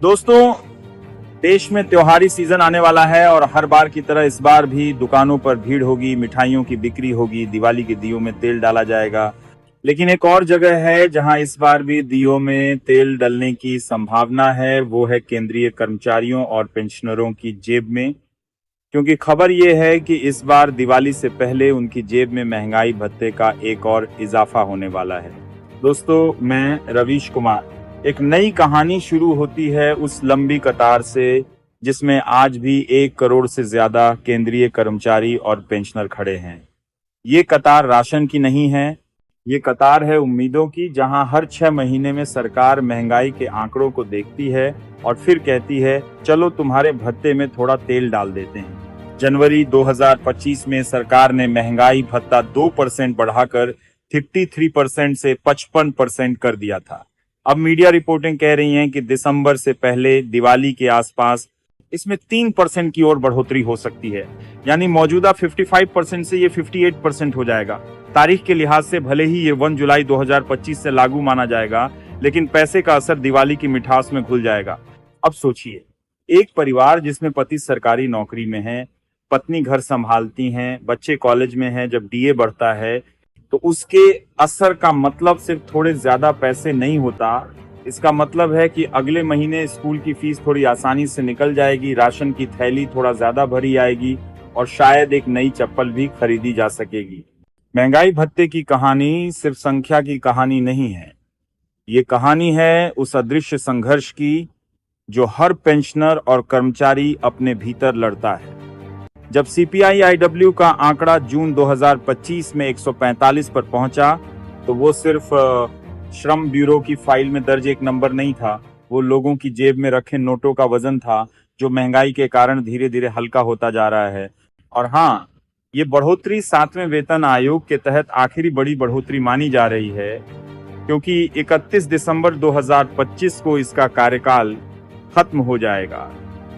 दोस्तों, देश में त्योहारी सीजन आने वाला है और हर बार की तरह इस बार भी दुकानों पर भीड़ होगी, मिठाइयों की बिक्री होगी, दिवाली के दियों में तेल डाला जाएगा। लेकिन एक और जगह है जहां इस बार भी दियों में तेल डलने की संभावना है, वो है केंद्रीय कर्मचारियों और पेंशनरों की जेब में। क्योंकि खबर ये है कि इस बार दिवाली से पहले उनकी जेब में महंगाई भत्ते का एक और इजाफा होने वाला है। दोस्तों, मैं रवीश कुमार। एक नई कहानी शुरू होती है उस लंबी कतार से जिसमें आज भी 1 करोड़ से ज्यादा केंद्रीय कर्मचारी और पेंशनर खड़े हैं। ये कतार राशन की नहीं है, ये कतार है उम्मीदों की, जहां हर 6 महीने में सरकार महंगाई के आंकड़ों को देखती है और फिर कहती है, चलो तुम्हारे भत्ते में थोड़ा तेल डाल देते हैं। जनवरी 2025 में सरकार ने महंगाई भत्ता 2% बढ़ाकर 53% से 55% कर दिया था। अब मीडिया रिपोर्टिंग कह रही हैं कि दिसंबर से पहले दिवाली के आसपास इसमें 3% की ओर बढ़ोतरी हो सकती है। यानी मौजूदा 55% से ये 58% हो जाएगा। तारीख के लिहाज से भले ही ये 1 जुलाई 2025 से लागू माना जाएगा, लेकिन पैसे का असर दिवाली की मिठास में घुल जाएगा। अब सोचिए, एक परिवार जिसमें पति सरकारी नौकरी में है, पत्नी घर संभालती हैं, बच्चे कॉलेज में हैं, जब डीए बढ़ता है तो उसके असर का मतलब सिर्फ थोड़े ज्यादा पैसे नहीं होता। इसका मतलब है कि अगले महीने स्कूल की फीस थोड़ी आसानी से निकल जाएगी, राशन की थैली थोड़ा ज्यादा भरी आएगी और शायद एक नई चप्पल भी खरीदी जा सकेगी। महंगाई भत्ते की कहानी सिर्फ संख्या की कहानी नहीं है, ये कहानी है उस अदृश्य संघर्ष की जो हर पेंशनर और कर्मचारी अपने भीतर लड़ता है। जब CPI-IW का आंकड़ा जून 2025 में 145 पर पहुंचा तो वो सिर्फ श्रम ब्यूरो की फाइल में दर्ज एक नंबर नहीं था, वो लोगों की जेब में रखे नोटों का वजन था जो महंगाई के कारण धीरे धीरे हल्का होता जा रहा है। और हाँ, ये बढ़ोतरी 7वें वेतन आयोग के तहत आखिरी बड़ी बढ़ोतरी मानी जा रही है, क्योंकि 31 दिसंबर 2025 को इसका कार्यकाल खत्म हो जाएगा।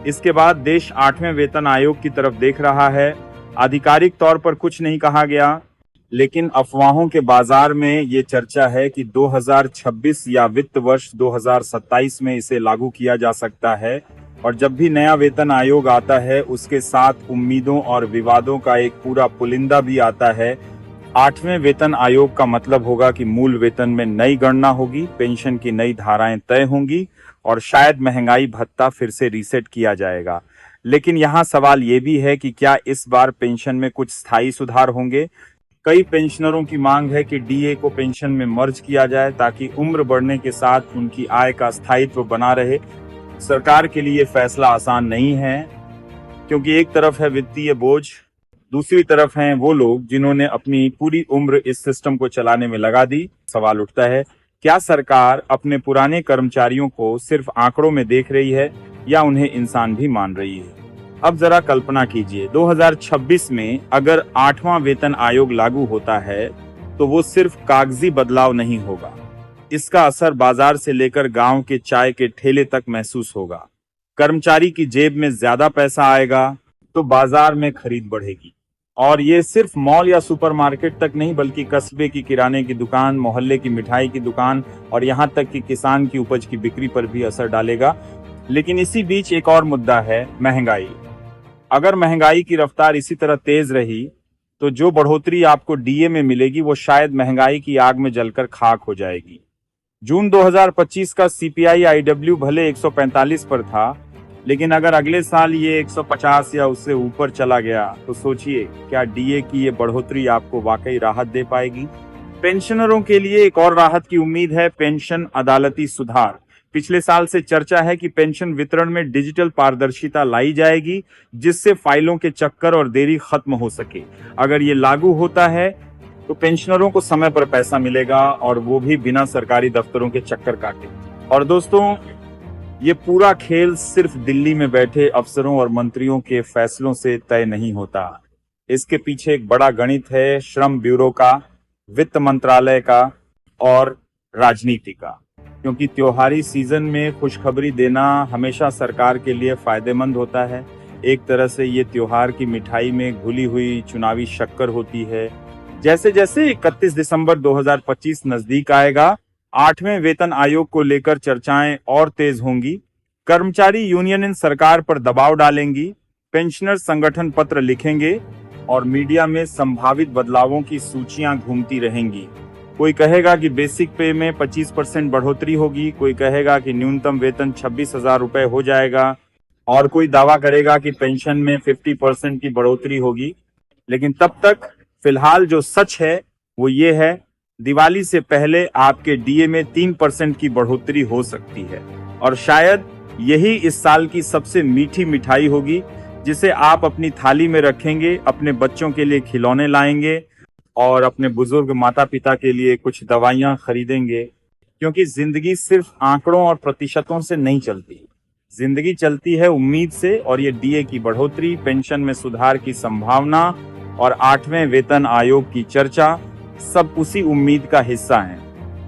इसके बाद देश 8वें वेतन आयोग की तरफ देख रहा है। आधिकारिक तौर पर कुछ नहीं कहा गया, लेकिन अफवाहों के बाजार में ये चर्चा है कि 2026 या वित्त वर्ष 2027 में इसे लागू किया जा सकता है। और जब भी नया वेतन आयोग आता है, उसके साथ उम्मीदों और विवादों का एक पूरा पुलिंदा भी आता है। 8वें वेतन आयोग का मतलब होगा कि मूल वेतन में नई गणना होगी, पेंशन की नई धाराएं तय होंगी और शायद महंगाई भत्ता फिर से रीसेट किया जाएगा। लेकिन यहाँ सवाल ये भी है कि क्या इस बार पेंशन में कुछ स्थायी सुधार होंगे। कई पेंशनरों की मांग है कि डीए को पेंशन में मर्ज किया जाए ताकि उम्र बढ़ने के साथ उनकी आय का स्थायित्व बना रहे। सरकार के लिए फैसला आसान नहीं है, क्योंकि एक तरफ है वित्तीय बोझ, दूसरी तरफ हैं वो लोग जिन्होंने अपनी पूरी उम्र इस सिस्टम को चलाने में लगा दी। सवाल उठता है, क्या सरकार अपने पुराने कर्मचारियों को सिर्फ आंकड़ों में देख रही है या उन्हें इंसान भी मान रही है। अब जरा कल्पना कीजिए, 2026 में अगर 8वां वेतन आयोग लागू होता है तो वो सिर्फ कागजी बदलाव नहीं होगा, इसका असर बाजार से लेकर गांव के चाय के ठेले तक महसूस होगा। कर्मचारी की जेब में ज्यादा पैसा आएगा तो बाजार में खरीद बढ़ेगी, और ये सिर्फ मॉल या सुपरमार्केट तक नहीं, बल्कि कस्बे की किराने की दुकान, मोहल्ले की मिठाई की दुकान और यहाँ तक कि किसान की उपज की बिक्री पर भी असर डालेगा। लेकिन इसी बीच एक और मुद्दा है, महंगाई। अगर महंगाई की रफ्तार इसी तरह तेज रही तो जो बढ़ोतरी आपको डीए में मिलेगी वो शायद महंगाई की आग में जलकर खाक हो जाएगी। जून 2025 का CPI-IW भले 145 पर था, लेकिन अगर अगले साल ये 150 या उससे ऊपर चला गया तो सोचिए, क्या डीए की ये बढ़ोतरी आपको वाकई राहत दे पाएगी। पेंशनरों के लिए एक और राहत की उम्मीद है, पेंशन अदालती सुधार। पिछले साल से चर्चा है कि पेंशन वितरण में डिजिटल पारदर्शिता लाई जाएगी, जिससे फाइलों के चक्कर और देरी खत्म हो सके। अगर ये लागू होता है तो पेंशनरों को समय पर पैसा मिलेगा, और वो भी बिना सरकारी दफ्तरों के चक्कर काटे। और दोस्तों, ये पूरा खेल सिर्फ दिल्ली में बैठे अफसरों और मंत्रियों के फैसलों से तय नहीं होता। इसके पीछे एक बड़ा गणित है, श्रम ब्यूरो का, वित्त मंत्रालय का और राजनीति का। क्योंकि त्योहारी सीजन में खुशखबरी देना हमेशा सरकार के लिए फायदेमंद होता है। एक तरह से ये त्योहार की मिठाई में घुली हुई चुनावी शक्कर होती है। जैसे जैसे 31 दिसंबर 2025 नजदीक आएगा, 8वें वेतन आयोग को लेकर चर्चाएं और तेज होंगी। कर्मचारी यूनियन इन सरकार पर दबाव डालेंगी, पेंशनर संगठन पत्र लिखेंगे और मीडिया में संभावित बदलावों की सूचियां घूमती रहेंगी। कोई कहेगा कि बेसिक पे में 25% बढ़ोतरी होगी, कोई कहेगा कि न्यूनतम वेतन 26,000 रुपए हो जाएगा और कोई दावा करेगा कि पेंशन में 50% की बढ़ोतरी होगी। लेकिन तब तक फिलहाल जो सच है वो ये है, दिवाली से पहले आपके डीए में 3% की बढ़ोतरी हो सकती है और शायद यही इस साल की सबसे मीठी मिठाई होगी जिसे आप अपनी थाली में रखेंगे, अपने बच्चों के लिए खिलौने लाएंगे और अपने बुजुर्ग माता पिता के लिए कुछ दवाइयां खरीदेंगे। क्योंकि जिंदगी सिर्फ आंकड़ों और प्रतिशतों से नहीं चलती, जिंदगी चलती है उम्मीद से, और ये डीए की बढ़ोतरी, पेंशन में सुधार की संभावना और 8वें वेतन आयोग की चर्चा सब उसी उम्मीद का हिस्सा हैं।